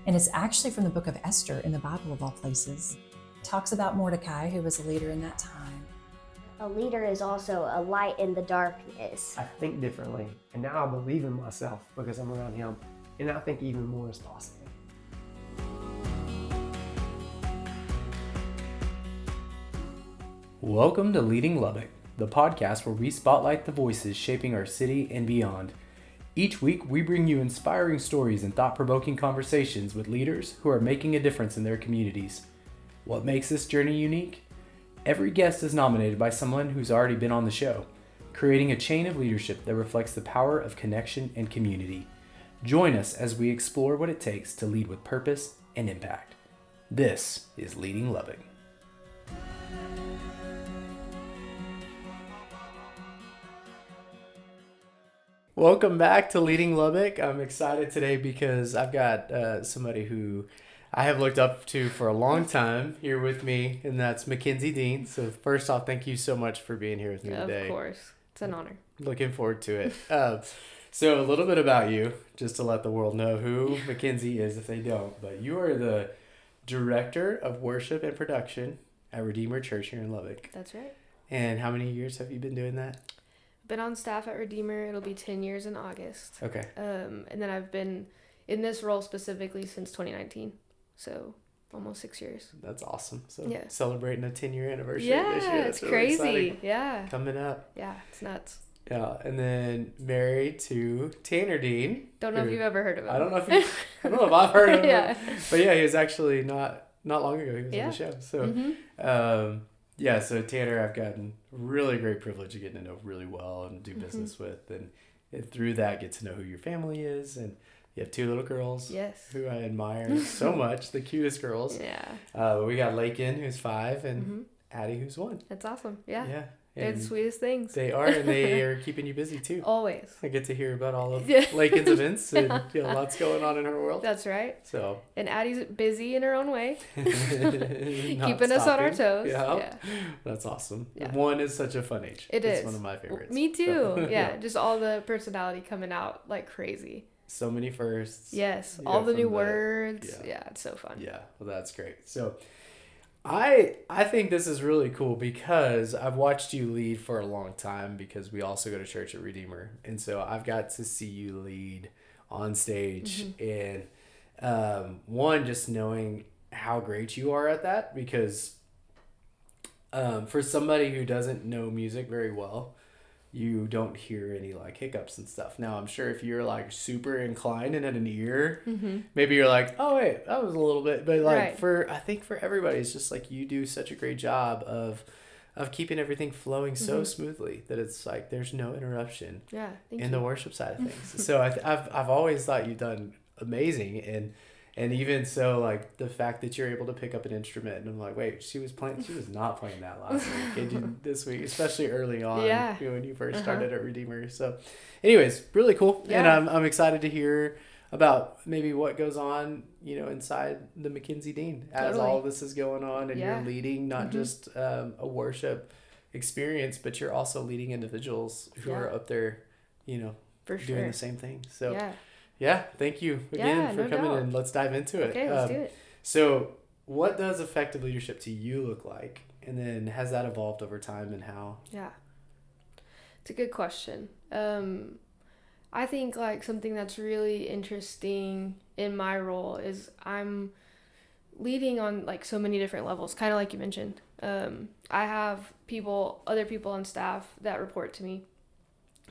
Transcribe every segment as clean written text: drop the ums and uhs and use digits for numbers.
And it's actually from the book of Esther in the Bible of all places. It talks about Mordecai, who was a leader in that time. A leader is also a light in the darkness. I think differently, and now I believe in myself because I'm around him, and I think even more is possible. Welcome to Leading Lubbock, the podcast where we spotlight the voices shaping our city and beyond. Each week, we bring you inspiring stories and thought-provoking conversations with leaders who are making a difference in their communities. What makes this journey unique? Every guest is nominated by someone who's already been on the show, creating a chain of leadership that reflects the power of connection and community. Join us as we explore what it takes to lead with purpose and impact. This is Leading Lubbock. Welcome back to Leading Lubbock. I'm excited today because I've got somebody who I have looked up to for a long time here with me, and that's Mackenzie Dean. So first off, thank you so much for being here with me today. Of course. It's an honor. Looking forward to it. So a little bit about you, just to let the world know who Mackenzie is if they don't. But you are the Director of Worship and Production at Redeemer Church here in Lubbock. That's right. And how many years have you been doing that? Been on staff at Redeemer. It'll be 10 years in August. Okay. And then I've been in this role specifically since 2019. So almost 6 years. That's awesome. So yeah. Celebrating a 10-year anniversary yeah, this year. That's it's really crazy. exciting. Yeah. Coming up. Yeah, it's nuts. Yeah, and then married to Tanner Dean. Don't know if you've ever heard of him. I don't know if I've heard of yeah. him. But yeah, he was actually not long ago. He was on the show. So yeah, so Tanner, I've gotten really great privilege of getting to know really well and do business with, and through that get to know who your family is, and you have 2 little girls. Yes. Who I admire so much, the cutest girls. Yeah. We got Lakin, who's 5, and Addie, who's 1. That's awesome. Yeah. Yeah. They're the sweetest things. They are, and they are keeping you busy too. Always. I get to hear about all of Lakin's events, and lots going on in her world. That's right. So. And Addie's busy in her own way. Keeping us on our toes. Yeah. That's awesome. Yeah. 1 is such a fun age. It's one of my favorites. Me too. Yeah. Just all the personality coming out like crazy. So many firsts. Yes. All the new words. Yeah. It's so fun. Yeah. Well, that's great. So I think this is really cool because I've watched you lead for a long time because we also go to church at Redeemer. And so I've got to see you lead on stage. And one, just knowing how great you are at that, because for somebody who doesn't know music very well, you don't hear any like hiccups and stuff. Now, I'm sure if you're like super inclined and at an ear, maybe you're like, oh wait, that was a little bit, but like I think for everybody, it's just like you do such a great job of keeping everything flowing so smoothly that it's like there's no interruption in the worship side of things. So I've always thought you've done amazing, and even so, like the fact that you're able to pick up an instrument, and I'm like, wait, she was not playing that last week, and this week, especially early on, when you first started at Redeemer. So, anyways, really cool, and I'm excited to hear about maybe what goes on, inside the Mackenzie Dean as all this is going on, and you're leading not just a worship experience, but you're also leading individuals who are up there, for sure, doing the same thing. So. Yeah, thank you again for coming in. Let's dive into it. Okay, let's do it. So, what does effective leadership to you look like? And then has that evolved over time, and how? Yeah. It's a good question. I think like something that's really interesting in my role is I'm leading on like so many different levels, kind of like you mentioned. I have other people on staff that report to me.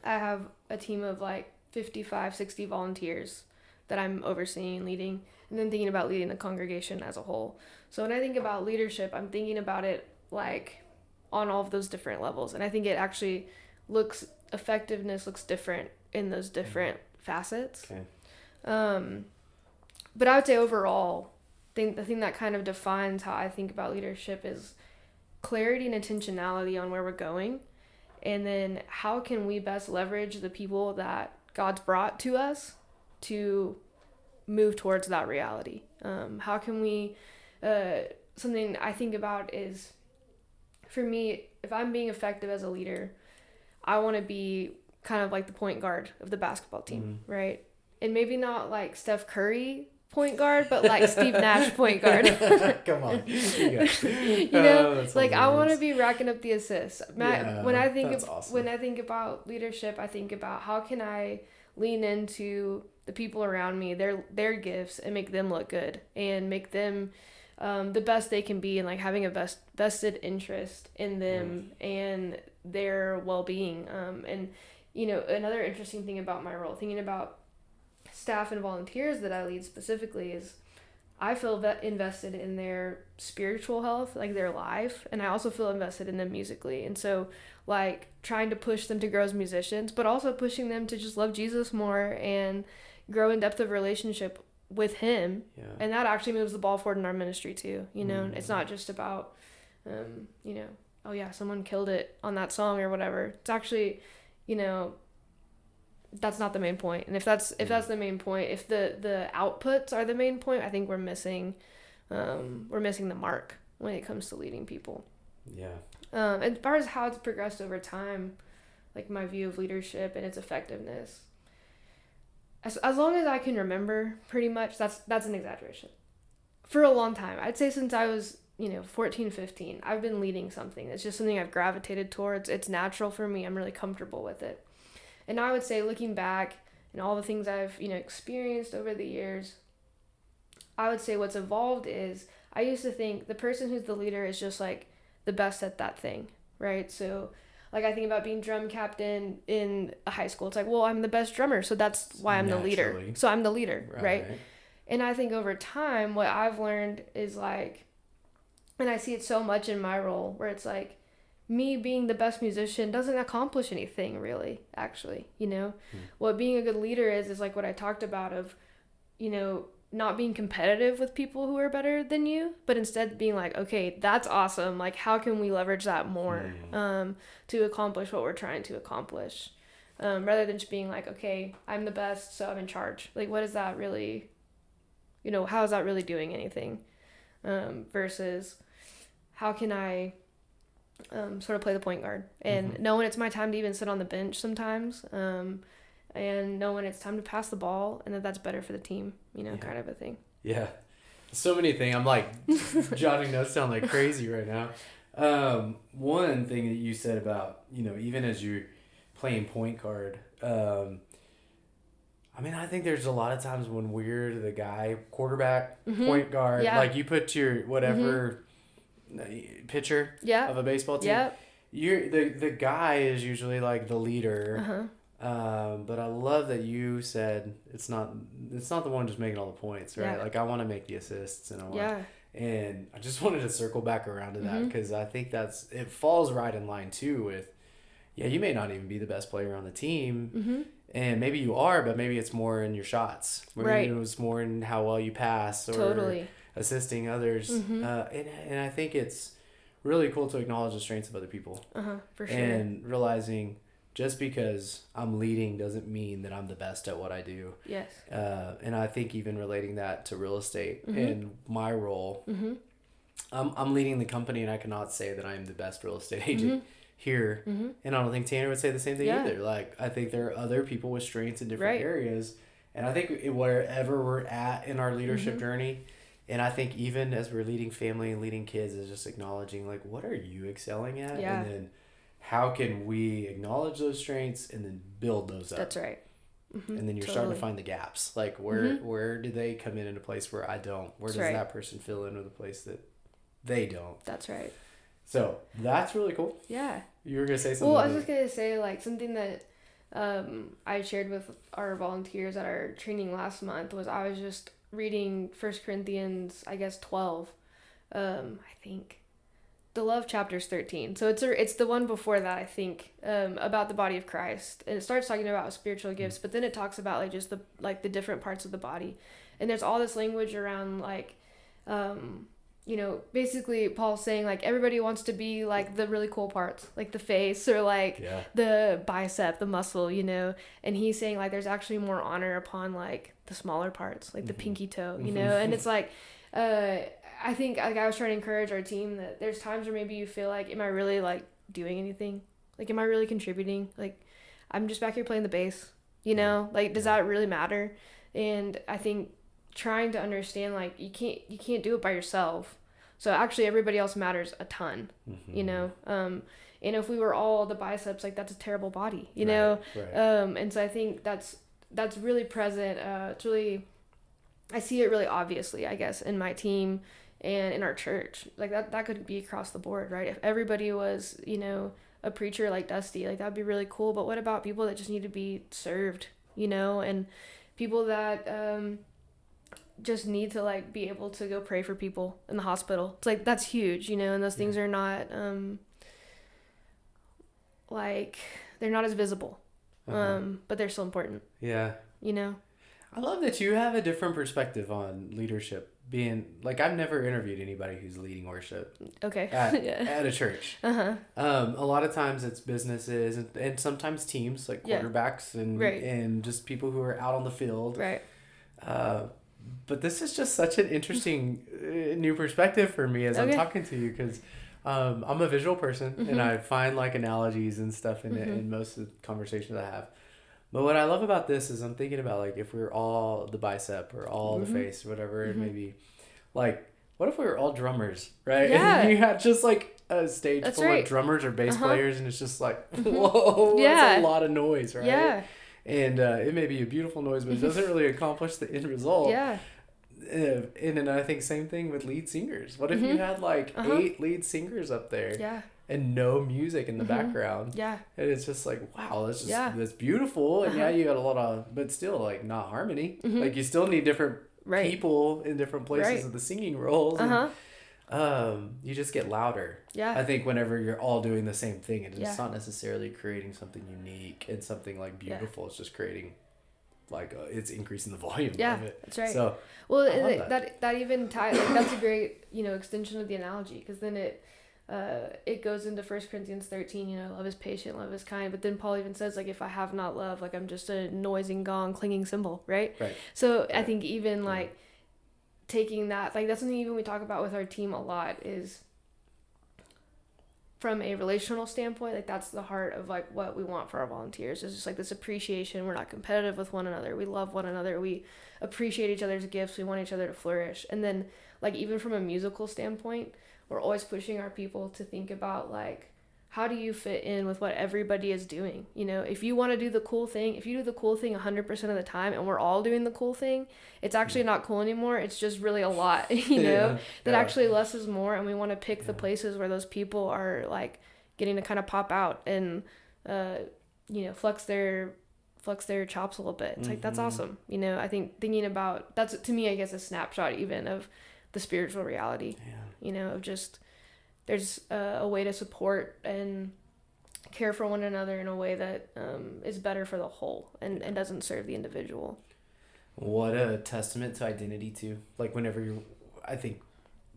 I have a team of like 55, 60 volunteers that I'm overseeing and leading, and then thinking about leading the congregation as a whole. So when I think about leadership, I'm thinking about it like on all of those different levels. And I think it actually effectiveness looks different in those different facets. Okay. But I would say overall, the thing that kind of defines how I think about leadership is clarity and intentionality on where we're going. And then how can we best leverage the people that God's brought to us to move towards that reality? How can we, something I think about is, for me, if I'm being effective as a leader, I want to be kind of like the point guard of the basketball team, right? And maybe not like Steph Curry point guard, but like Steve Nash point guard. Come on. You know, that's like I want to hilarious. be racking up the assists. Yeah, When I think that's awesome. when I think about leadership, I think about how can I lean into the people around me, their gifts, and make them look good and make them the best they can be, and like having a vested interest in them and their well-being. And you know, another interesting thing about my role, thinking about staff and volunteers that I lead specifically, is I feel invested in their spiritual health, like their life, and I also feel invested in them musically. And so, like, trying to push them to grow as musicians, but also pushing them to just love Jesus more and grow in depth of relationship with Him. Yeah. And that actually moves the ball forward in our ministry too. You know, it's not just about, you know, oh yeah, someone killed it on that song or whatever. It's actually, you know, that's not the main point. And if that's the main point, if the outputs are the main point, I think we're missing the mark when it comes to leading people. Yeah. And as far as how it's progressed over time, like my view of leadership and its effectiveness, as long as I can remember, pretty much, that's an exaggeration. For a long time, I'd say since I was 14, 15, I've been leading something. It's just something I've gravitated towards. It's natural for me. I'm really comfortable with it. And I would say, looking back and all the things I've, experienced over the years, I would say what's evolved is I used to think the person who's the leader is just like the best at that thing, right? So like I think about being drum captain in a high school. It's like, well, I'm the best drummer, so that's why I'm the leader. So I'm the leader, right? And I think over time, what I've learned is like, and I see it so much in my role, where it's like, me being the best musician doesn't accomplish anything really, actually, What being a good leader is like what I talked about of, not being competitive with people who are better than you, but instead being like, okay, that's awesome. Like, how can we leverage that more to accomplish what we're trying to accomplish? Rather than just being like, okay, I'm the best, so I'm in charge. Like, what is that really, how is that really doing anything? Versus how can I sort of play the point guard and know when it's my time to even sit on the bench sometimes, and know when it's time to pass the ball, and that's better for the team, kind of a thing. Yeah. So many things. I'm like jotting notes down like crazy right now. One thing that you said about, even as you're playing point guard, I think there's a lot of times when we're the guy, quarterback, point guard, like you put your whatever pitcher of a baseball team. You're the guy is usually like the leader. But I love that you said it's not the one just making all the points, right? Like I want to make the assists and and I just wanted to circle back around to that because I think it falls right in line too with you may not even be the best player on the team. And maybe you are, but maybe it's more in your shots. Maybe it was more in how well you pass or assisting others. And I think it's really cool to acknowledge the strengths of other people. For sure. And realizing just because I'm leading doesn't mean that I'm the best at what I do. Yes. And I think even relating that to real estate and my role, I'm leading the company, and I cannot say that I'm the best real estate agent here. And I don't think Tanner would say the same thing either. Like, I think there are other people with strengths in different areas. And I think wherever we're at in our leadership journey, and I think even as we're leading family and leading kids, is just acknowledging, like, what are you excelling at? And then how can we acknowledge those strengths and then build those up? That's right. And then you're starting to find the gaps. Like, where do they come in a place where I don't? Where does that person fill in with a place that they don't? That's right. So that's really cool. Yeah. You were going to say something. Well, I was just going to say, like, something that I shared with our volunteers at our training last month was I was just reading 1 Corinthians, 12, I think. The love chapter's 13. So it's the one before that, I think, about the body of Christ. And it starts talking about spiritual gifts, but then it talks about like just the different parts of the body. And there's all this language around like, basically Paul's saying like everybody wants to be like the really cool parts, like the face or like the bicep, the muscle, and he's saying like there's actually more honor upon like the smaller parts, like the pinky toe, and it's like, I think like I was trying to encourage our team that there's times where maybe you feel like, am I really like doing anything? Like, am I really contributing? Like, I'm just back here playing the bass, like, does that really matter? And I think trying to understand like you can't do it by yourself. So actually everybody else matters a ton, you know. And if we were all the biceps, like that's a terrible body, you know. Right. And so I think that's really present. It's really, I see it really obviously, I guess, in my team and in our church. Like that could be across the board, right? If everybody was, you know, a preacher like Dusty, like that'd be really cool. But what about people that just need to be served, you know, and people that just need to like be able to go pray for people in the hospital. It's like that's huge, you know, and those things are not like they're not as visible. But they're still important. Yeah. You know? I love that you have a different perspective on leadership. Being like, I've never interviewed anybody who's leading worship. Okay. At a church. A lot of times it's businesses and sometimes teams like quarterbacks and just people who are out on the field. Right. But this is just such an interesting new perspective for me as I'm talking to you, because I'm a visual person and I find like analogies and stuff in most of the conversations I have. But what I love about this is I'm thinking about like if we were all the bicep or all the face or whatever it may be, like what if we were all drummers, right? Yeah. And you had just like a stage full of drummers or bass players and it's just like, whoa, that's a lot of noise, right? Yeah. And it may be a beautiful noise, but it doesn't really accomplish the end result. Yeah. And I think same thing with lead singers. What if you had like 8 lead singers up there? Yeah. And no music in the background. Yeah. And it's just like, wow, that's just that's beautiful. And you got a lot of, but still like not harmony. Like you still need different people in different places of the singing roles. And, you just get louder. Yeah. I think whenever you're all doing the same thing, and it's not necessarily creating something unique and something like beautiful. It's just creating like it's increasing the volume of it. That's right. So well, that even ties like that's a great, you know, extension of the analogy, because then it goes into 1 Corinthians 13, you know, love is patient, love is kind. But then Paul even says, like, if I have not love, like I'm just a noising gong, clanging cymbal, right? Right. So I think even like taking that, like that's something even we talk about with our team a lot, is from a relational standpoint, like that's the heart of like what we want for our volunteers, is just like this appreciation. We're not competitive with one another. We love one another. We appreciate each other's gifts. We want each other to flourish. And then like even from a musical standpoint, we're always pushing our people to think about like, how do you fit in with what everybody is doing? You know, if you want to do the cool thing, if you do the cool thing 100% of the time and we're all doing the cool thing, it's actually not cool anymore. It's just really a lot, you know, actually less is more. And we want to pick the places where those people are like getting to kind of pop out and, you know, flex their chops a little bit. It's like, that's awesome. You know, I think thinking about, that's to me, I guess, a snapshot even of the spiritual reality, you know, of just, there's a way to support and care for one another in a way that is better for the whole and doesn't serve the individual. What a testament to identity too. Like whenever I think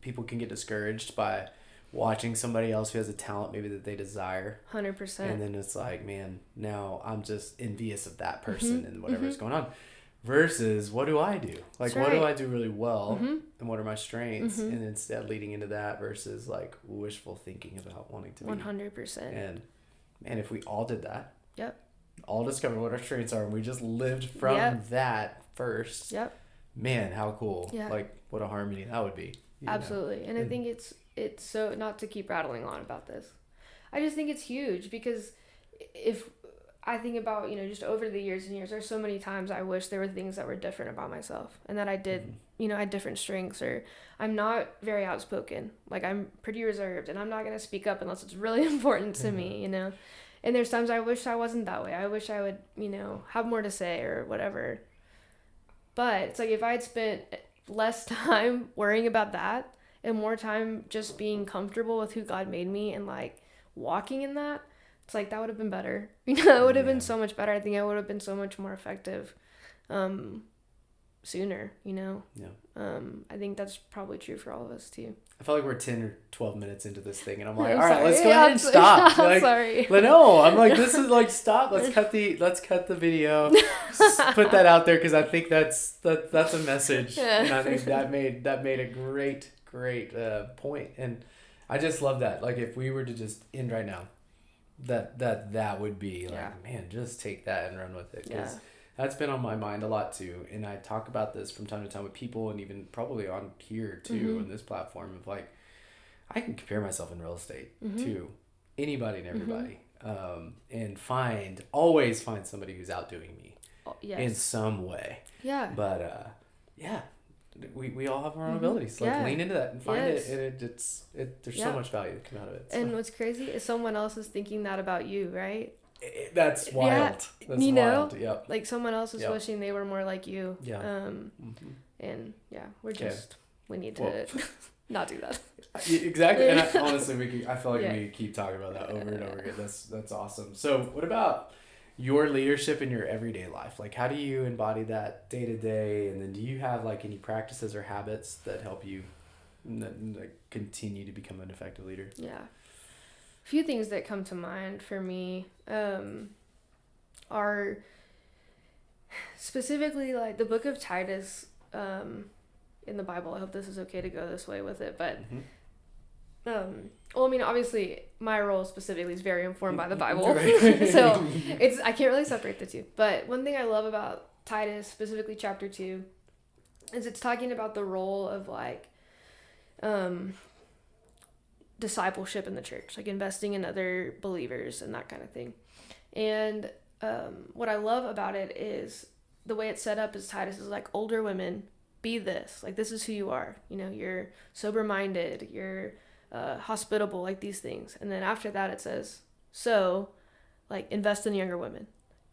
people can get discouraged by watching somebody else who has a talent maybe that they desire. 100%. And then it's like, man, now I'm just envious of that person and whatever's going on. Versus what do I do? Like what do I do really well and what are my strengths? And instead leading into that versus like wishful thinking about wanting to be 100%. And man, if we all did that, all discovered what our strengths are and we just lived from that first, man, how cool. Like what a harmony that would be. Absolutely. And I think it's so, not to keep rattling on about this, I just think it's huge, because if I think about, you know, just over the years and years, there's so many times I wish there were things that were different about myself and that I did, you know, I had different strengths, or I'm not very outspoken. Like I'm pretty reserved and I'm not going to speak up unless it's really important to me, you know? And there's times I wish I wasn't that way. I wish I would, you know, have more to say or whatever. But it's like if I had spent less time worrying about that and more time just being comfortable with who God made me and like walking in that, it's like that would have been better. You know, it would have been so much better. I think I would have been so much more effective sooner, you know? Yeah. I think that's probably true for all of us too. I feel like we're 10 or 12 minutes into this thing and I'm like, all right, let's go ahead and stop. I'm like, sorry. But no, I'm like, this is like, stop. Let's cut the video. Put that out there, because I think that's a message. And I think that made a great point. And I just love that. Like if we were to just end right now, that would be like, man, just take that and run with it. Because That's been on my mind a lot too. And I talk about this from time to time with people, and even probably on here too, on this platform, of like, I can compare myself in real estate to anybody and everybody. And always find somebody who's outdoing me in some way. Yeah. But we all have our own abilities. So like lean into that and find it. And there's so much value that come out of it. So. And what's crazy is someone else is thinking that about you, right? That's wild. Yeah, That's you wild. know, Yep. like someone else is wishing they were more like you. Yeah. And we need to not do that. Exactly. And honestly, I feel like we keep talking about that over and over again. That's awesome. So what about your leadership in your everyday life? Like, how do you embody that day to day? And then do you have like any practices or habits that help you like continue to become an effective leader? Yeah. A few things that come to mind for me are specifically like the book of Titus in the Bible. I hope this is okay to go this way with it, but well, I mean, obviously my role specifically is very informed by the Bible. So I can't really separate the two. But one thing I love about Titus, specifically chapter 2, is it's talking about the role of like discipleship in the church, like investing in other believers and that kind of thing. And what I love about it is the way it's set up is Titus is like, older women, be this. Like, this is who you are. You know, you're sober-minded, you're hospitable, like these things. And then after that it says, so like invest in younger women,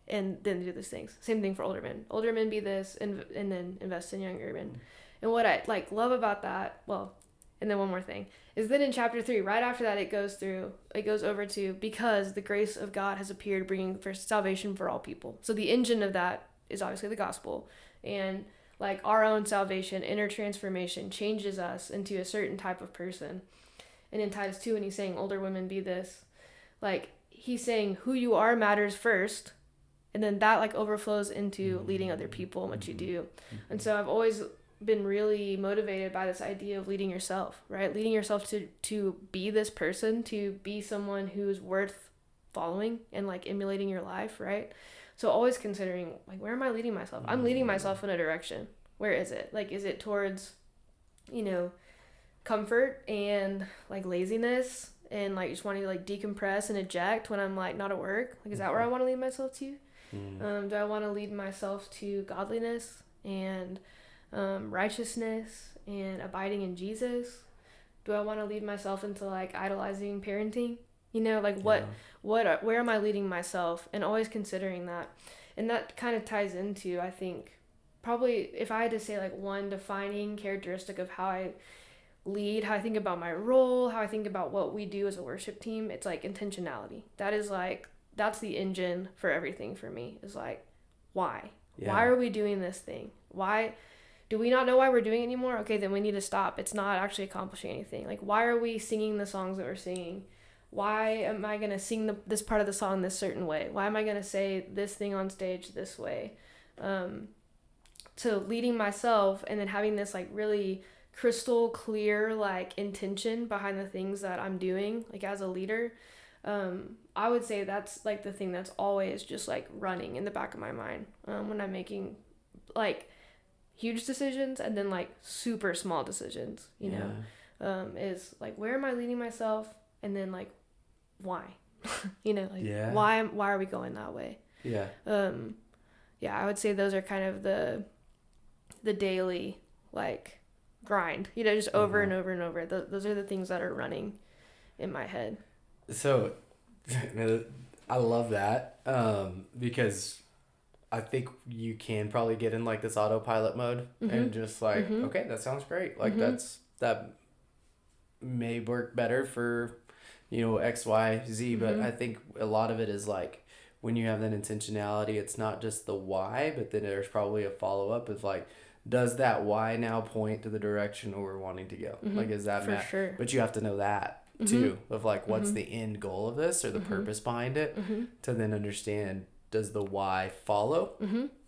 and then do these things. Same thing for older men. Older men be this, and then invest in younger men. And what I like love about that, well, and then one more thing, is then in chapter 3, right after that, it goes over to, because the grace of God has appeared, bringing for salvation for all people. So the engine of that is obviously the gospel, and like our own salvation, inner transformation changes us into a certain type of person. And in Titus 2, when he's saying older women be this, like he's saying who you are matters first, and then that like overflows into leading other people and what you do. And so I've always been really motivated by this idea of leading yourself, right? Leading yourself to be this person, to be someone who's worth following and like emulating your life, right? So always considering, like, where am I leading myself? I'm leading myself in a direction. Where is it? Like, is it towards, you know, comfort and like laziness and like just wanting to like decompress and eject when I'm like not at work? Like, is that where I want to lead myself to? Do I want to lead myself to godliness and righteousness and abiding in Jesus? Do I want to lead myself into like idolizing parenting? You know, like where am I leading myself? And always considering that. And that kind of ties into, I think, probably if I had to say like one defining characteristic of how I lead, how I think about my role, how I think about what we do as a worship team, it's like intentionality. That is like, that's the engine for everything for me, is like, why? Yeah. Why are we doing this thing? Why do we not know why we're doing it anymore? Okay, then we need to stop. It's not actually accomplishing anything. Like, why are we singing the songs that we're singing? Why am I going to sing this part of the song this certain way? Why am I going to say this thing on stage this way? So leading myself and then having this like really crystal clear like intention behind the things that I'm doing, like as a leader, I would say that's like the thing that's always just like running in the back of my mind when I'm making like huge decisions and then like super small decisions, you know, is like, where am I leading myself? And then like, why? You know, like why are we going that way? I would say those are kind of the daily like grind, you know, just over and over and over. Those are the things that are running in my head. So I love that because I think you can probably get in like this autopilot mode and just like, okay, that sounds great. Like that may work better for, you know, X, Y, Z, but I think a lot of it is like when you have that intentionality, it's not just the why, but then there's probably a follow-up of like, does that why now point to the direction where we're wanting to go? Like, is that for sure? But you have to know that too, of like, what's the end goal of this or the purpose behind it, to then understand, does the why follow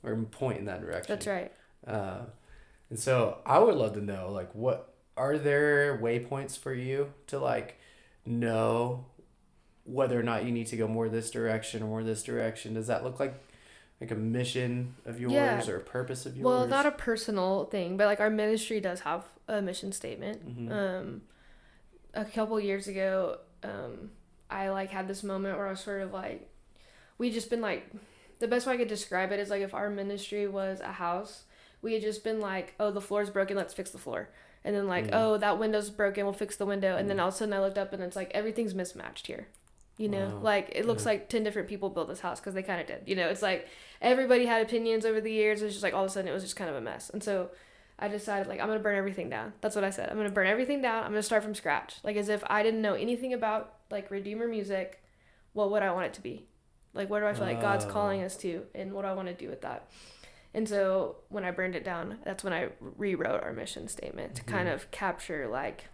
or point in that direction? That's right. And so I would love to know, like, what are there waypoints for you to like know whether or not you need to go more this direction or more this direction? Does that look like like a mission of yours Yeah. or a purpose of yours? Well, not a personal thing, but like our ministry does have a mission statement. Mm-hmm. A couple years ago, I like had this moment where I was sort of like, we just been like, the best way I could describe it is like if our ministry was a house, we had just been like, oh, the floor's broken, let's fix the floor. And then like, oh, that window's broken, we'll fix the window. And then all of a sudden I looked up and it's like, everything's mismatched here. You know, Wow. like it looks like 10 different people built this house because they kind of did. You know, it's like everybody had opinions over the years. It was just like all of a sudden it was just kind of a mess. And so I decided like I'm going to burn everything down. That's what I said. I'm going to burn everything down. I'm going to start from scratch. Like as if I didn't know anything about like Redeemer music, what would I want it to be? Like where do I feel like God's calling us to and what do I want to do with that? And so when I burned it down, that's when I rewrote our mission statement to kind of capture like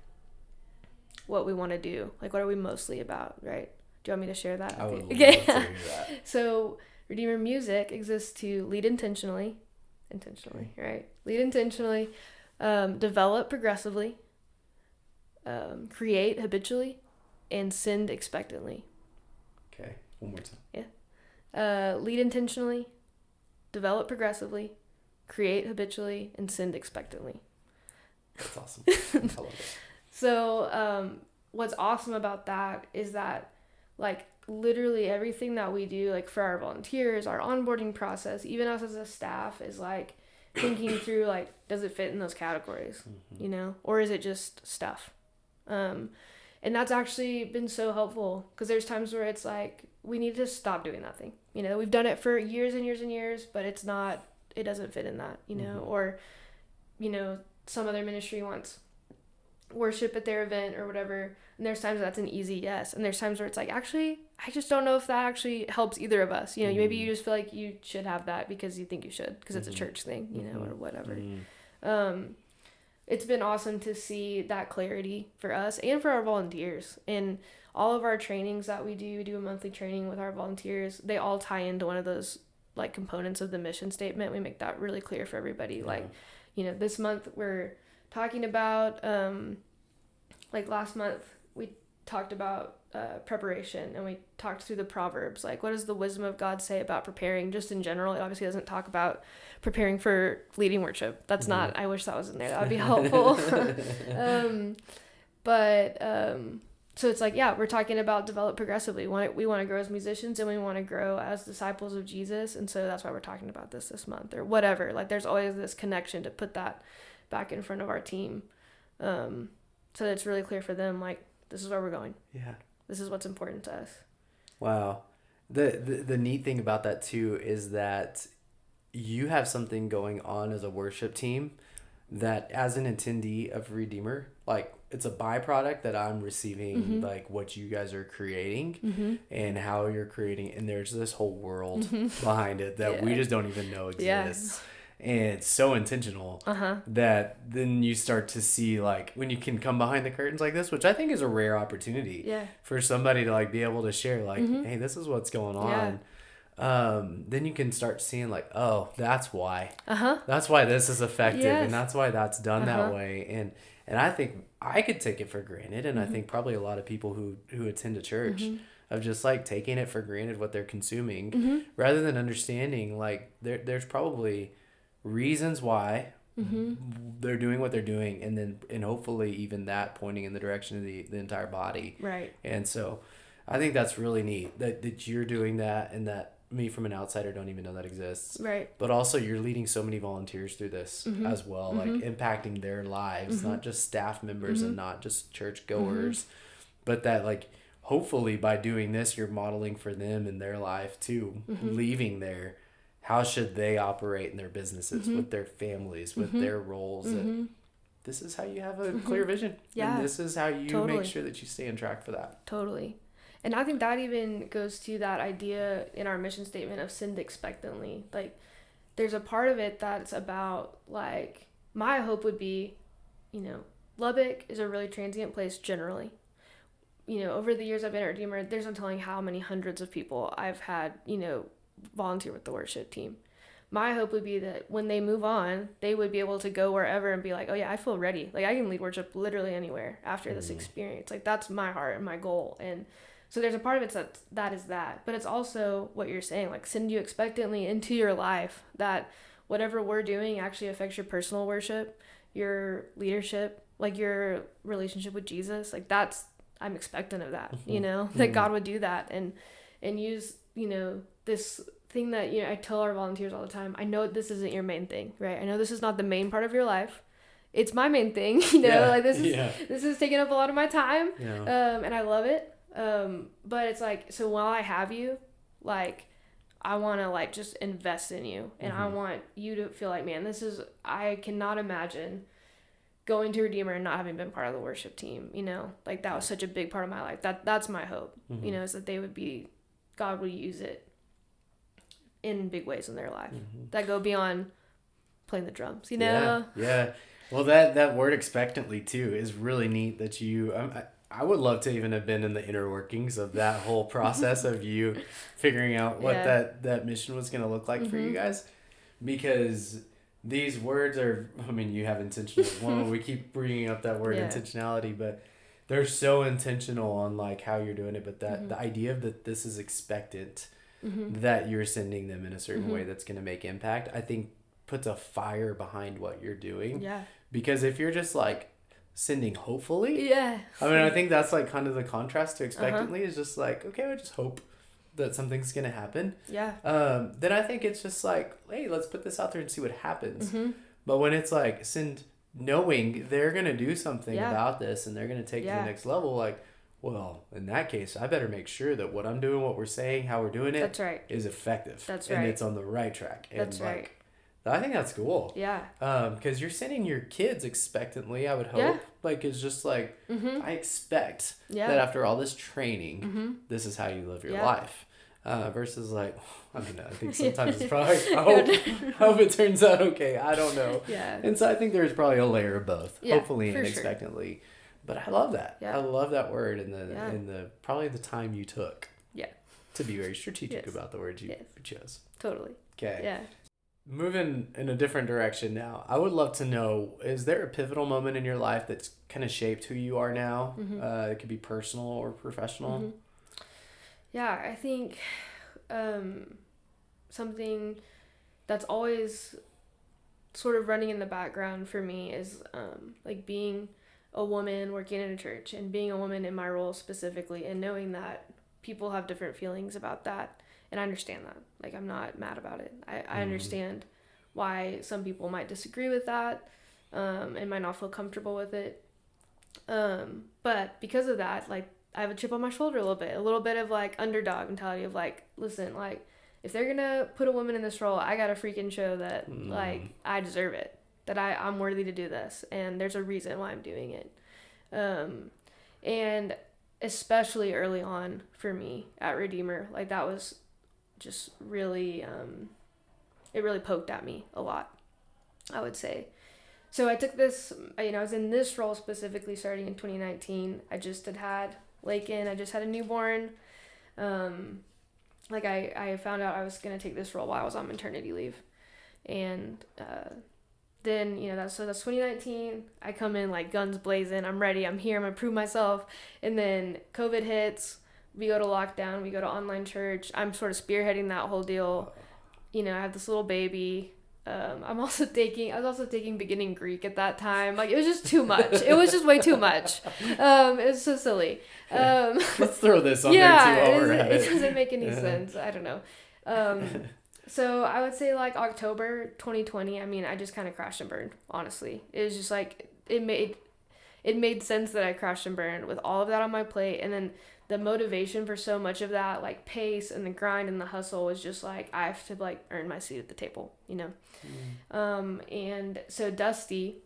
what we want to do. Like what are we mostly about, right? Do you want me to share that? I would love Okay. to hear that. So Redeemer Music exists to lead intentionally, right? Lead intentionally, develop progressively, create habitually, and send expectantly. Okay, one more time. Lead intentionally, develop progressively, create habitually, and send expectantly. That's awesome. I love it. So what's awesome about that is that like literally everything that we do like for our volunteers, our onboarding process, even us as a staff is like thinking through like does it fit in those categories, you know, or is it just stuff? And that's actually been so helpful because there's times where it's like we need to stop doing that thing. You know, we've done it for years and years and years, but it doesn't fit in that, you know, or, you know, some other ministry wants worship at their event or whatever. And there's times that's an easy yes. And there's times where it's like, actually, I just don't know if that actually helps either of us. You know, maybe you just feel like you should have that because you think you should, because it's a church thing, you know, or whatever. It's been awesome to see that clarity for us and for our volunteers. And all of our trainings that we do a monthly training with our volunteers. They all tie into one of those like components of the mission statement. We make that really clear for everybody. Yeah. Like, you know, this month we're talking about, like last month we talked about preparation and we talked through the Proverbs. Like, what does the wisdom of God say about preparing just in general? It obviously doesn't talk about preparing for leading worship. That's not, I wish that was in there. That would be helpful. So it's like, yeah, we're talking about develop progressively. We want to grow as musicians and we want to grow as disciples of Jesus. And so that's why we're talking about this month or whatever. Like there's always this connection to put that back in front of our team. So that it's really clear for them, like, this is where we're going. Yeah. This is what's important to us. Wow. The neat thing about that too is that you have something going on as a worship team that as an attendee of Redeemer, like it's a byproduct that I'm receiving, like what you guys are creating and how you're creating. And there's this whole world behind it that we just don't even know exists. And it's so intentional that then you start to see like when you can come behind the curtains like this, which I think is a rare opportunity for somebody to like be able to share like, hey, this is what's going on. Then you can start seeing like, oh, that's why. That's why this is effective and that's why that's done that way. And I think I could take it for granted. And I think probably a lot of people who attend a church of just like taking it for granted what they're consuming rather than understanding like there's probably reasons why they're doing what they're doing and hopefully even that pointing in the direction of the entire body. Right. And so I think that's really neat that you're doing that and that me from an outsider don't even know that exists. Right. But also you're leading so many volunteers through this as well, like impacting their lives, not just staff members and not just church goers, but that like hopefully by doing this, you're modeling for them in their life too, leaving there. How should they operate in their businesses with their families, with their roles? That this is how you have a clear vision. Yeah. And this is how you make sure that you stay on track for that. Totally. And I think that even goes to that idea in our mission statement of send expectantly. Like, there's a part of it that's about, like, my hope would be, you know, Lubbock is a really transient place generally. You know, over the years I've been at Redeemer, there's no telling how many hundreds of people I've had, you know, volunteer with the worship team. My hope would be that when they move on, they would be able to go wherever and be like, oh yeah, I feel ready. Like I can lead worship literally anywhere after this experience. Like that's my heart and my goal. And So there's a part of it that is that, but it's also what you're saying, like send you expectantly into your life, that whatever we're doing actually affects your personal worship, your leadership, like your relationship with Jesus. Like I'm expectant of that, you know, that God would do that and use, you know, this thing that, you know, I tell our volunteers all the time, I know this isn't your main thing, right? I know this is not the main part of your life. It's my main thing, you know, like this is taking up a lot of my time. And I love it. But it's like, so while I have you, like, I want to like just invest in you, and I want you to feel like, man, I cannot imagine going to Redeemer and not having been part of the worship team, you know, like that was such a big part of my life. That's my hope, you know, is that God will use it in big ways in their life that go beyond playing the drums, you know? Yeah. Well, that word expectantly too is really neat that you, I would love to even have been in the inner workings of that whole process of you figuring out what that mission was going to look like for you guys, because these words are, I mean, you have intentional. One, we keep bringing up that word intentionality, but they're so intentional on like how you're doing it. But that the idea of that this is expectant, that you're sending them in a certain way that's going to make impact, I think puts a fire behind what you're doing. Yeah. Because if you're just like sending hopefully, I mean, I think that's like kind of the contrast to expectantly is just like, okay, I just hope that something's gonna happen. Then I think it's just like, hey, let's put this out there and see what happens. But when it's like send knowing they're gonna do something about this and they're gonna take to the next level, like, well, in that case, I better make sure that what I'm doing, what we're saying, how we're doing it is effective. And it's on the right track. And I think that's cool. Because you're sending your kids expectantly, I would hope. Like, it's just like, I expect that after all this training, this is how you live your life. Versus like, I mean, I think sometimes it's probably, I hope it turns out okay. I don't know. And so I think there's probably a layer of both, hopefully and expectantly. But I love that. I love that word and the probably the time you took to be very strategic about the words you chose. Totally. Okay. Yeah. Moving in a different direction now, I would love to know, is there a pivotal moment in your life that's kind of shaped who you are now? It could be personal or professional. Yeah, I think something that's always sort of running in the background for me is like being a woman working in a church and being a woman in my role specifically, and knowing that people have different feelings about that. And I understand that. Like, I'm not mad about it. I understand why some people might disagree with that and might not feel comfortable with it. But because of that, like, I have a chip on my shoulder a little bit of, like, underdog mentality of, like, listen, like, if they're going to put a woman in this role, I got to freaking show that, like, I deserve it, that I'm worthy to do this, and there's a reason why I'm doing it. And especially early on for me at Redeemer, like, that was just really, it really poked at me a lot, I would say. So I took this, you know, I was in this role specifically starting in 2019. I just had Lakin. I just had a newborn. Like I found out I was going to take this role while I was on maternity leave. And then, you know, that's 2019. I come in like guns blazing. I'm ready. I'm here. I'm going to prove myself. And then COVID hits. We go to lockdown. We go to online church. I'm sort of spearheading that whole deal. You know, I have this little baby. I was also taking beginning Greek at that time. Like, it was just too much. It was just way too much. It was so silly. Let's throw this on there too while we're at it. It doesn't make any sense. I don't know. So I would say like October 2020, I mean, I just kind of crashed and burned, honestly. It was just like, it made sense that I crashed and burned with all of that on my plate. And then the motivation for so much of that, like pace and the grind and the hustle, was just like, I have to like earn my seat at the table, you know? And so Dusty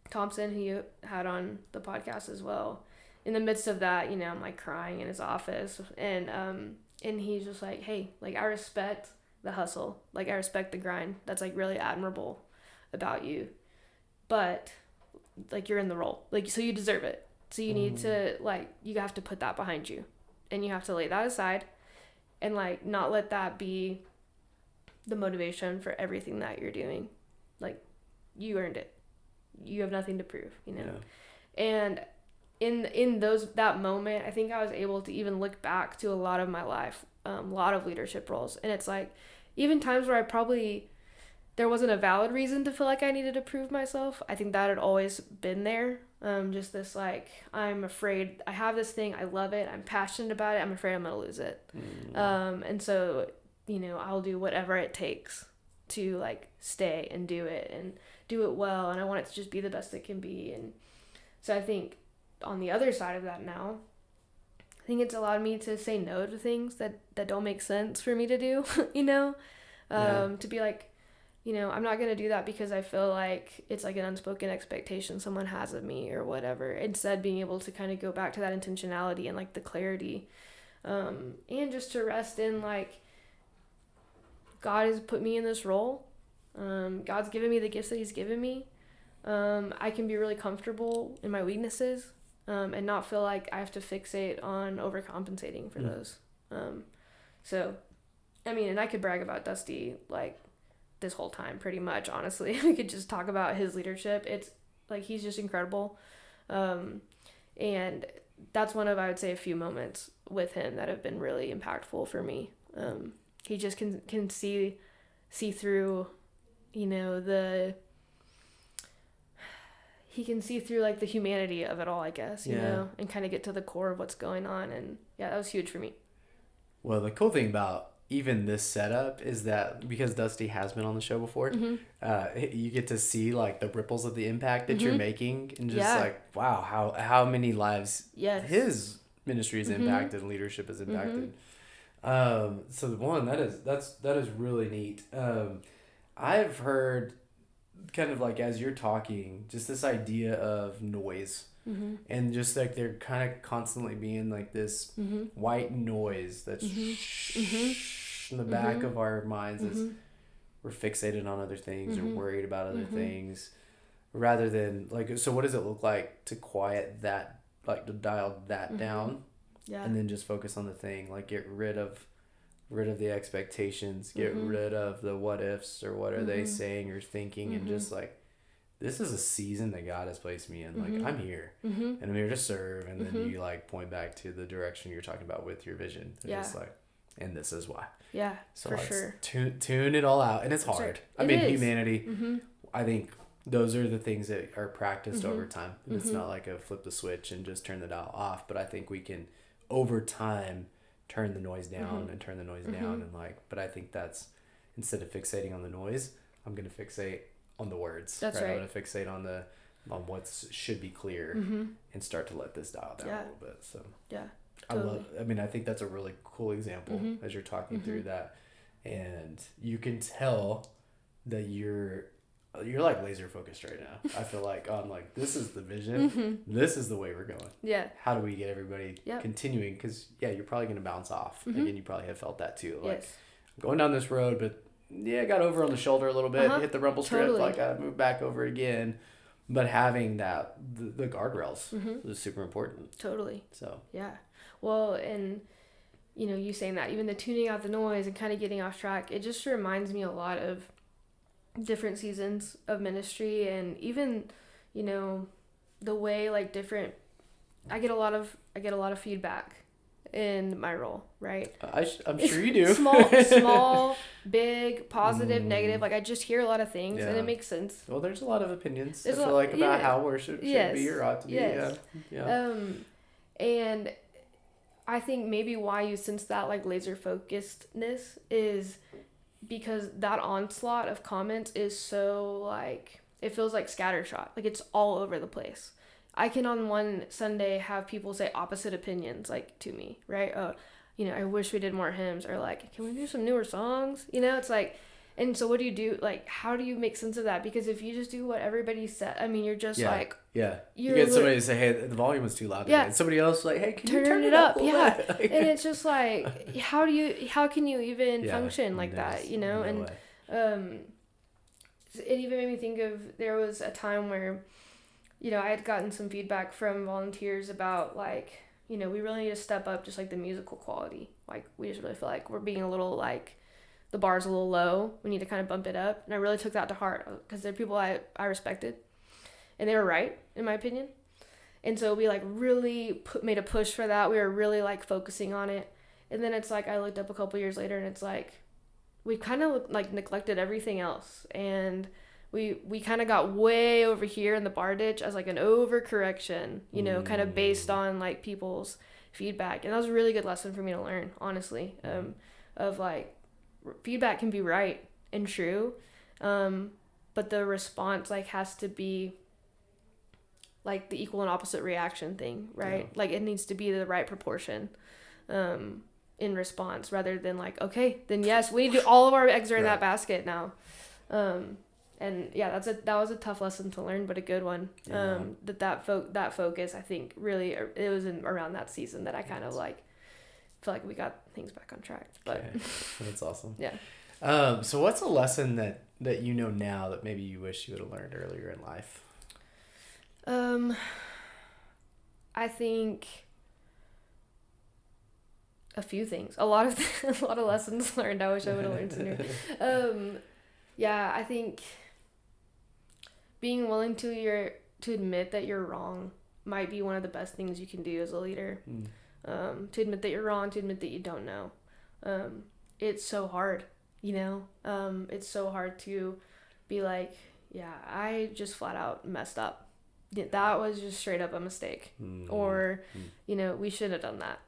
Thompson, who you had on the podcast as well, in the midst of that, you know, I'm like crying in his office, and he's just like, hey, like, I respect the hustle. Like, I respect the grind. That's like really admirable about you, but like, you're in the role, like, so you deserve it. So you need to, like, you have to put that behind you, and you have to lay that aside and, like, not let that be the motivation for everything that you're doing. Like, you earned it. You have nothing to prove, you know? Yeah. And in that moment, I think I was able to even look back to a lot of my life, a lot of leadership roles. And it's like, even times where there wasn't a valid reason to feel like I needed to prove myself. I think that had always been there. Just this, like, I'm afraid I have this thing. I love it. I'm passionate about it. I'm afraid I'm going to lose it. And so, I'll do whatever it takes to, like, stay and do it and do it well. And I want it to just be the best it can be. And so I think on the other side of that now, I think it's allowed me to say no to things that don't make sense for me to do, to be like, I'm not going to do that because I feel like it's like an unspoken expectation someone has of me or whatever. Instead, being able to kind of go back to that intentionality and like the clarity, and just to rest in, like, God has put me in this role. God's given me the gifts that he's given me. I can be really comfortable in my weaknesses, and not feel like I have to fixate on overcompensating for those. So, I mean, and I could brag about Dusty, like, this whole time, pretty much, honestly. We could just talk about his leadership. It's like, he's just incredible. And that's one of, I would say, a few moments with him that have been really impactful for me. He just can see through, he can see through, like, the humanity of it all, I guess, and kind of get to the core of what's going on. And yeah, that was huge for me. Well, the cool thing about even this setup is that because Dusty has been on the show before, you get to see, like, the ripples of the impact that you're making, and just like, wow, how many lives his ministry has impacted and leadership has impacted. So one, that is really neat. I've heard, kind of like, as you're talking, just this idea of noise. And just like they're kind of constantly being like this white noise that's in the back of our minds as we're fixated on other things or worried about other things, rather than, like, so what does it look like to quiet that, like, to dial that down, and then just focus on the thing, like, get rid of the expectations, get rid of the what ifs or what are they saying or thinking, and just like, this is a season that God has placed me in. Like, I'm here, and I'm here to serve. And then you, like, point back to the direction you're talking about with your vision. And just like, and this is why. Yeah, so for let's sure. Tune it all out. And it's hard. I mean, humanity, I think those are the things that are practiced over time. And it's not like a flip the switch and just turn the dial off. But I think we can, over time, turn the noise down and turn the noise down. And, like, but I think that's, instead of fixating on the noise, I'm going to fixate on the words. That's right. I'm going to fixate on what should be clear and start to let this dial down a little bit. So totally. I think that's a really cool example as you're talking through that, and you can tell that you're like laser focused right now. I feel like on, like, this is the vision, this is the way we're going. Yeah. How do we get everybody continuing? Because you're probably going to bounce off. Again, you probably have felt that too. Like, I'm going down this road, but I got over on the shoulder a little bit, hit the rumble strip, like, I moved back over again. But having that, the guardrails is super important. Totally. So. Yeah. Well, and, you saying that, even the tuning out the noise and kind of getting off track, it just reminds me a lot of different seasons of ministry, and even, the way, like, I get a lot of feedback in my role, right? I'm sure you do. Small, big, positive, negative. Like, I just hear a lot of things, and it makes sense. Well, there's a lot of opinions. I feel like about how worship should be or ought to be. Yeah. And I think maybe why you sense that, like, laser focusedness is because that onslaught of comments is so, like, it feels like scattershot. Like, it's all over the place. I can on one Sunday have people say opposite opinions, like, to me, right? I wish we did more hymns, or, like, can we do some newer songs? It's like, and so what do you do? Like, how do you make sense of that? Because if you just do what everybody said, I mean, you're just like, you get somebody to say, hey, the volume was too loud today. And somebody else like, hey, can you turn it up? Yeah. And it's just like, how can you even function like that? And it even made me think of, there was a time where, I had gotten some feedback from volunteers about, like, we really need to step up just, like, the musical quality. Like, we just really feel like we're being a little, like, the bar's a little low. We need to kind of bump it up. And I really took that to heart, because they're people I respected. And they were right, in my opinion. And so we like really made a push for that. We were really like focusing on it. And then it's like I looked up a couple years later and it's like we kind of like neglected everything else. And we kind of got way over here in the bar ditch as like an overcorrection, you know, kind of based on like people's feedback. And that was a really good lesson for me to learn, honestly, of like feedback can be right and true. But the response like has to be like the equal and opposite reaction thing, right? Yeah. Like it needs to be the right proportion in response, rather than like, okay, then yes, we need to do all of our eggs are in that basket now. And yeah, that was a tough lesson to learn, but a good one. Yeah. That focus, I think, really, it was around that season that I kind of like feel like we got things back on track. But okay. That's awesome. Yeah. So what's a lesson that you know now that maybe you wish you would have learned earlier in life? I think a few things. A lot of lessons learned. I wish I would have learned sooner. Yeah, I think being willing to admit that you're wrong might be one of the best things you can do as a leader. To admit that you're wrong, to admit that you don't know. It's so hard, you know? It's so hard to be like, yeah, I just flat out messed up. That was just straight up a mistake. Or, you know, we shouldn't have done that.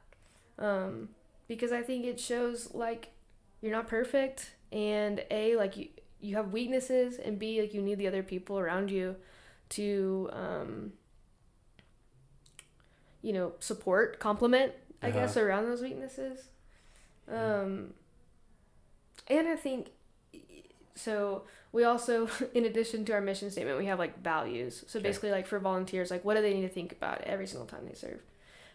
Because I think it shows, like, you're not perfect, and A, like, you have weaknesses, and B, like, you need the other people around you to, you know, support, compliment, I guess, around those weaknesses. And I think, so we also, in addition to our mission statement, we have like values. So basically, like for volunteers, like what do they need to think about every single time they serve?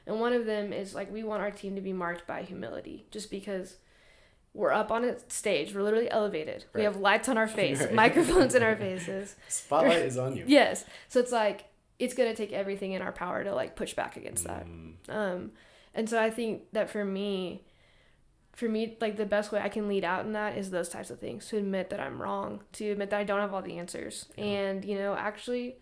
And one of them is like, we want our team to be marked by humility, just because we're up on a stage. We're literally elevated. Right. We have lights on our face, microphones in our faces. Spotlight is on you. Yes. So it's like, it's going to take everything in our power to like push back against that. And so I think that for me, like the best way I can lead out in that is those types of things, to admit that I'm wrong, to admit that I don't have all the answers. Yeah. And, you know, actually,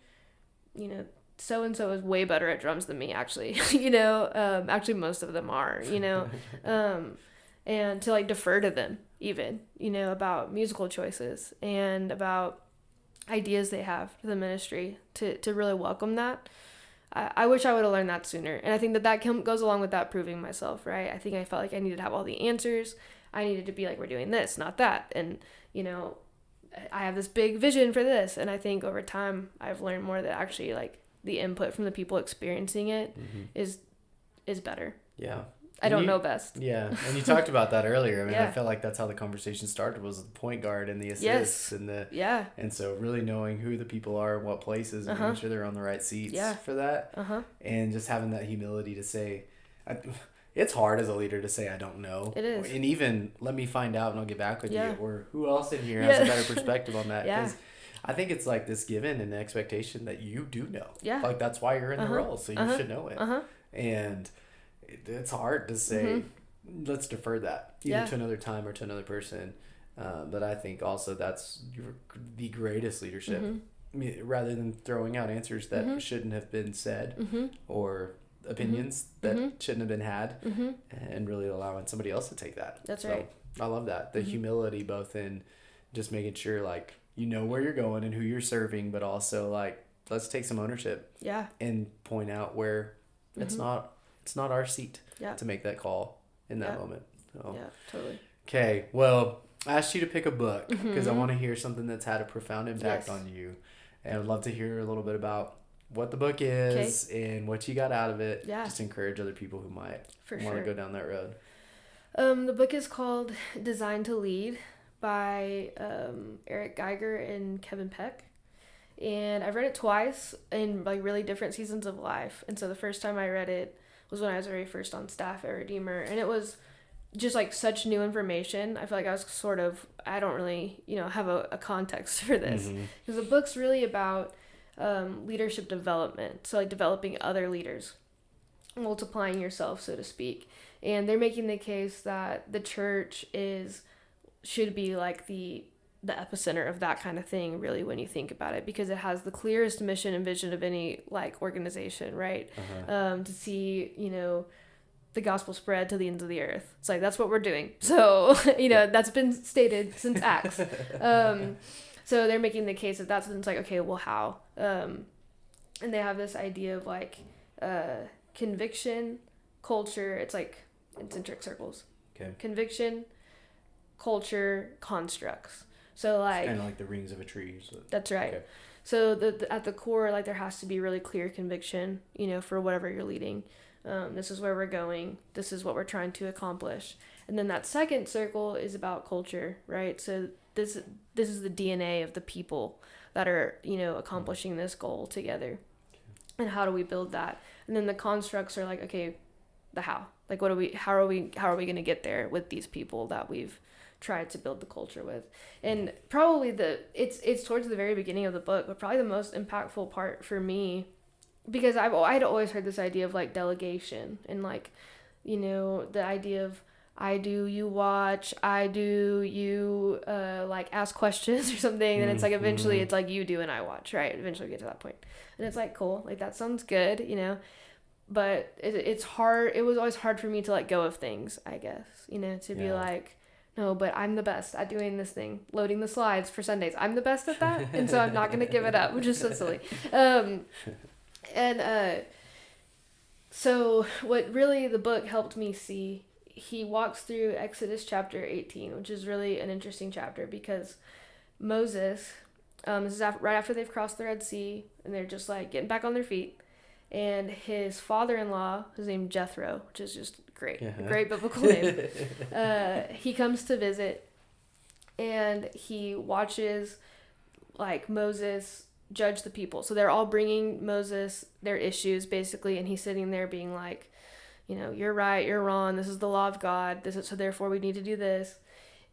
you know, so-and-so is way better at drums than me, actually, you know, actually most of them are, you know, and to like defer to them even, you know, about musical choices and about ideas they have for the ministry, to really welcome that. I wish I would have learned that sooner. And I think that goes along with that proving myself, right? I think I felt like I needed to have all the answers. I needed to be like, we're doing this, not that. And, you know, I have this big vision for this. And I think over time, I've learned more that actually like the input from the people experiencing it is better. Yeah. I don't know best. Yeah. And you talked about that earlier. I mean, I felt like that's how the conversation started, was the point guard and the assists and and so really knowing who the people are in what places and making sure they're on the right seats for that. And just having that humility to say, it's hard as a leader to say, I don't know. It is. And even let me find out and I'll get back with you. Or who else in here has a better perspective on that? Because I think it's like this given and the expectation that you do know. Yeah. Like that's why you're in the role. So you should know it. And it's hard to say, let's defer that either to another time or to another person. But I think also that's the greatest leadership. I mean, rather than throwing out answers that shouldn't have been said or opinions that shouldn't have been had, and really allowing somebody else to take that. That's right. I love that. The humility, both in just making sure like you know where you're going and who you're serving, but also like let's take some ownership. Yeah. And point out where it's not our seat to make that call in that moment. So. Yeah, totally. Okay, well, I asked you to pick a book because I want to hear something that's had a profound impact on you. And I'd love to hear a little bit about what the book is and what you got out of it. Yeah. Just encourage other people who might want to go down that road. The book is called Designed to Lead by Eric Geiger and Kevin Peck. And I've read it twice in like really different seasons of life. And so the first time I read it was when I was very first on staff at Redeemer, and it was just like such new information. I feel like I was sort of, I don't really, you know, have a context for this, because the book's really about leadership development. So like developing other leaders, multiplying yourself, so to speak. And they're making the case that the church should be like the the epicenter of that kind of thing, really, when you think about it, because it has the clearest mission and vision of any like organization, right? To see, you know, the gospel spread to the ends of the earth. It's like, that's what we're doing. So, you know, that's been stated since Acts. So they're making the case that that's, it's like, okay, well, how? And they have this idea of like conviction, culture. It's like concentric circles. Okay. Conviction, culture, constructs. So like kind of like the rings of a tree. So. That's right. Okay. So the at the core, like there has to be really clear conviction, you know, for whatever you're leading. This is where we're going. This is what we're trying to accomplish. And then that second circle is about culture, right? So this is the DNA of the people that are, you know, accomplishing this goal together. And how do we build that? And then the constructs are like, okay, the how. Like how are we going to get there with these people that we've tried to build the culture with? And probably it's towards the very beginning of the book, but probably the most impactful part for me, because I'd always heard this idea of like delegation and like, you know, the idea of I do, you watch, I do, you like ask questions or something, and it's like eventually it's like you do and I watch, right? Eventually we get to that point. And it's like, cool, like that sounds good, you know, but it's hard. It was always hard for me to let go of things, I guess, you know, to be like, no, but I'm the best at doing this thing, loading the slides for Sundays. I'm the best at that, and so I'm not going to give it up, which is so silly. So what really the book helped me see, he walks through Exodus chapter 18, which is really an interesting chapter because Moses, this is right after they've crossed the Red Sea, and they're just like getting back on their feet. And his father-in-law, his name Jethro, which is just great, a great biblical name. He comes to visit, and he watches like Moses judge the people. So they're all bringing Moses their issues basically, and he's sitting there being like, you know, you're right, you're wrong. This is the law of God. This is so therefore we need to do this.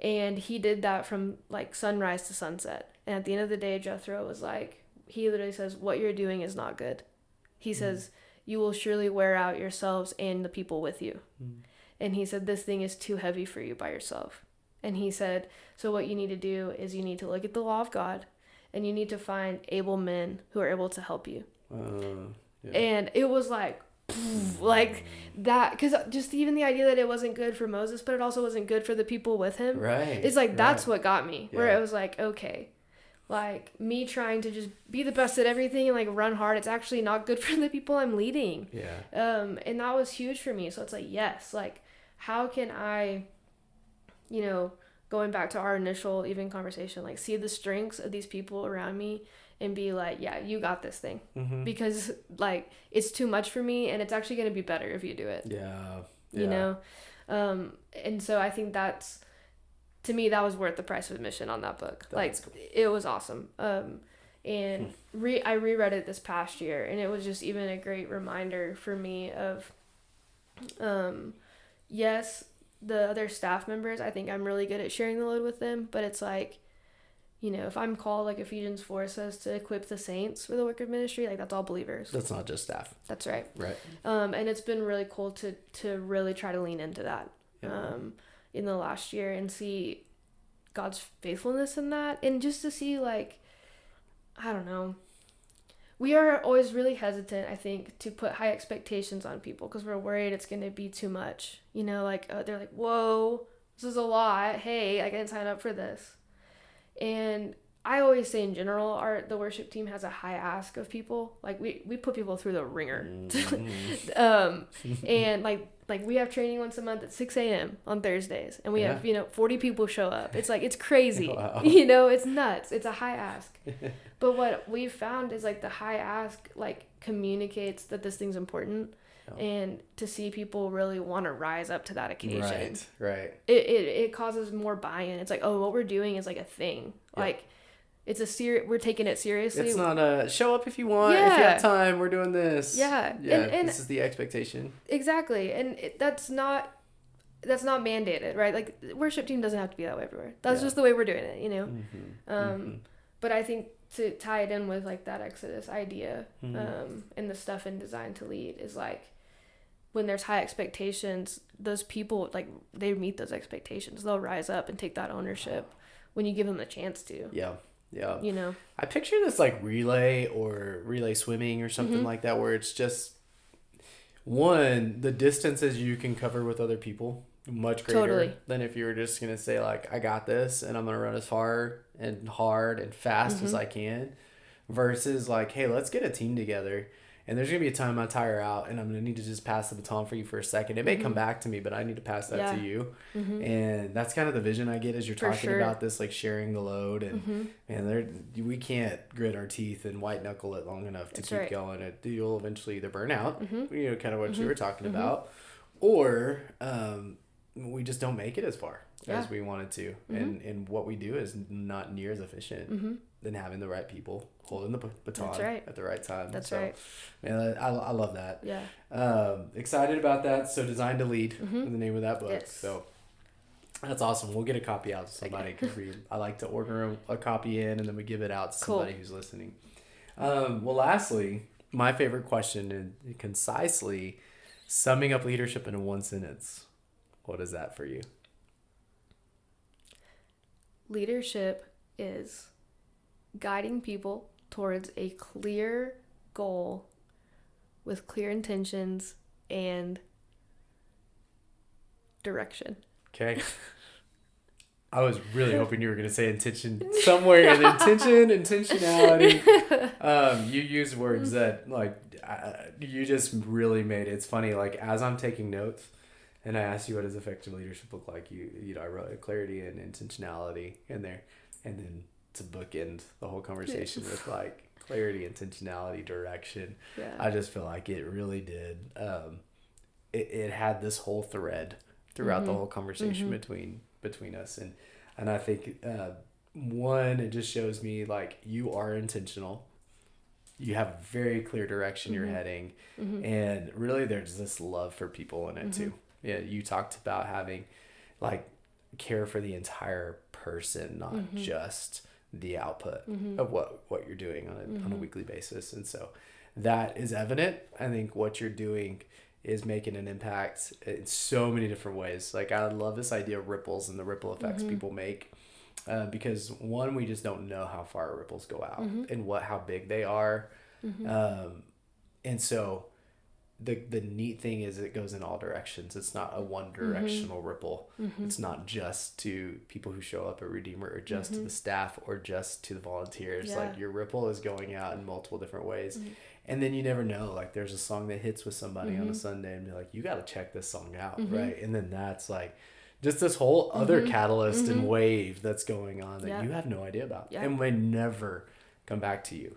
And he did that from like sunrise to sunset. And at the end of the day, Jethro was like, he literally says, what you're doing is not good. He says, you will surely wear out yourselves and the people with you. And he said, this thing is too heavy for you by yourself. And he said, so what you need to do is you need to look at the law of God, and you need to find able men who are able to help you. And it was like that, because just even the idea that it wasn't good for Moses, but it also wasn't good for the people with him. Right. It's like, that's what got me, where it was like, okay, like me trying to just be the best at everything and like run hard, it's actually not good for the people I'm leading. And that was huge for me. So it's like, yes, like how can I, you know, going back to our initial even conversation, like see the strengths of these people around me and be like, yeah, you got this thing, because like it's too much for me, and it's actually going to be better if you do it. You know. And so I think that's, to me, that was worth the price of admission on that book. That's cool. It was awesome. And I reread it this past year, and it was just even a great reminder for me of, yes, the other staff members, I think I'm really good at sharing the load with them, but it's like, you know, if I'm called, like Ephesians 4 says, to equip the saints for the work of ministry, like that's all believers. That's not just staff. That's right. Right. And it's been really cool to really try to lean into that. In the last year and see God's faithfulness in that, and just to see, like, I don't know, we are always really hesitant, I think, to put high expectations on people because we're worried it's going to be too much, you know, like they're like, whoa, this is a lot, hey, I didn't sign up for this. And I always say in general, the worship team has a high ask of people. Like we put people through the ringer. And like we have training once a month at 6 a.m. on Thursdays, and we have, you know, 40 people show up. It's like, it's crazy. Wow. You know, it's nuts. It's a high ask. But what we've found is like the high ask like communicates that this thing's important. And to see people really want to rise up to that occasion. Right. It causes more buy-in. It's like, oh, what we're doing is like a thing. Like, it's we're taking it seriously. It's not a show up if you want. If you have time, we're doing this. And this is the expectation. Exactly. And that's not mandated, right? Like, the worship team doesn't have to be that way everywhere. That's just the way we're doing it, you know? But I think to tie it in with like that Exodus idea, and the stuff in Design to Lead is like, when there's high expectations, those people, like, they meet those expectations. They'll rise up and take that ownership when you give them a chance to. Yeah. Yeah. You know. I picture this like relay or relay swimming or something like that, where it's just one, the distances you can cover with other people much greater than if you were just going to say like, I got this and I'm going to run as far and hard and fast as I can, versus like, hey, let's get a team together. And there's going to be a time I tire out and I'm going to need to just pass the baton for you for a second. It may come back to me, but I need to pass that to you. And that's kind of the vision I get as you're talking about this, like sharing the load. And we can't grit our teeth and white knuckle it long enough to keep going. You'll eventually either burn out, you know, kind of what you were talking about, or we just don't make it as far as we wanted to. And what we do is not near as efficient than having the right people holding the baton at the right time. That's right. Man, I love that. Yeah. Excited about that. So Designed to Lead is the name of that book. Yes. So that's awesome. We'll get a copy out to somebody because I like to order a copy in and then we give it out to somebody who's listening. Well, lastly, my favorite question, and concisely summing up leadership in one sentence. What is that for you? Leadership is guiding people towards a clear goal with clear intentions and direction. Okay. I was really hoping you were going to say intention somewhere in intentionality. You use words that like you just really made it. It's funny. Like as I'm taking notes and I asked you what does effective leadership look like, you know, I wrote clarity and intentionality in there, and then to bookend the whole conversation with like clarity, intentionality, direction. Yeah. I just feel like it really did. It had this whole thread throughout the whole conversation between us, and I think one, it just shows me like you are intentional. You have very clear direction you're heading, and really there's this love for people in it too. Yeah, you talked about having like care for the entire person, not just the output of what you're doing on a weekly basis. And so that is evident. I think what you're doing is making an impact in so many different ways. Like I love this idea of ripples and the ripple effects people make, because one, we just don't know how far ripples go out and how big they are. And so the neat thing is it goes in all directions. It's not a one directional ripple. It's not just to people who show up at Redeemer or just to the staff or just to the volunteers. Yeah. Like your ripple is going out in multiple different ways. And then you never know, like there's a song that hits with somebody on a Sunday and be like, you got to check this song out. Right. And then that's like just this whole other catalyst and wave that's going on that you have no idea about and may never come back to you.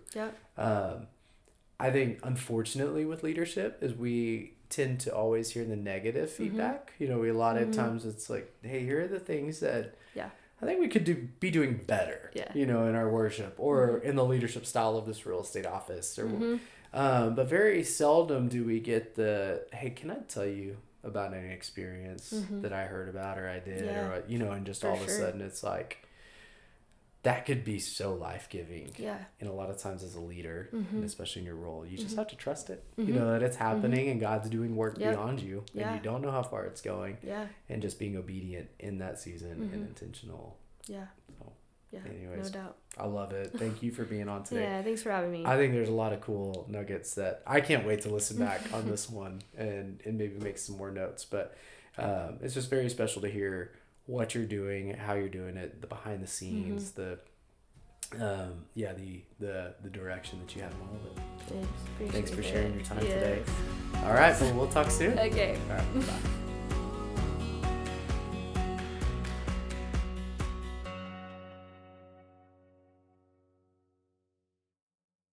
I think unfortunately with leadership is we tend to always hear the negative feedback. You know, a lot of times it's like, hey, here are the things that I think we could be doing better, you know, in our worship or in the leadership style of this real estate office. Or, but very seldom do we get the, hey, can I tell you about an experience that I heard about or I did or, you know, and just all of a sudden it's like, that could be so life-giving. Yeah. And a lot of times as a leader, and especially in your role, you just have to trust it. You know, that it's happening and God's doing work beyond you. And you don't know how far it's going. Yeah. And just being obedient in that season and intentional. Yeah. So, anyways, no doubt. I love it. Thank you for being on today. Yeah, thanks for having me. I think there's a lot of cool nuggets that I can't wait to listen back on this one and maybe make some more notes. But it's just very special to hear what you're doing, how you're doing it, the behind the scenes, the direction that you have in all of it. Thanks for sharing your time today. All right, well, we'll talk soon. Okay. All right, bye.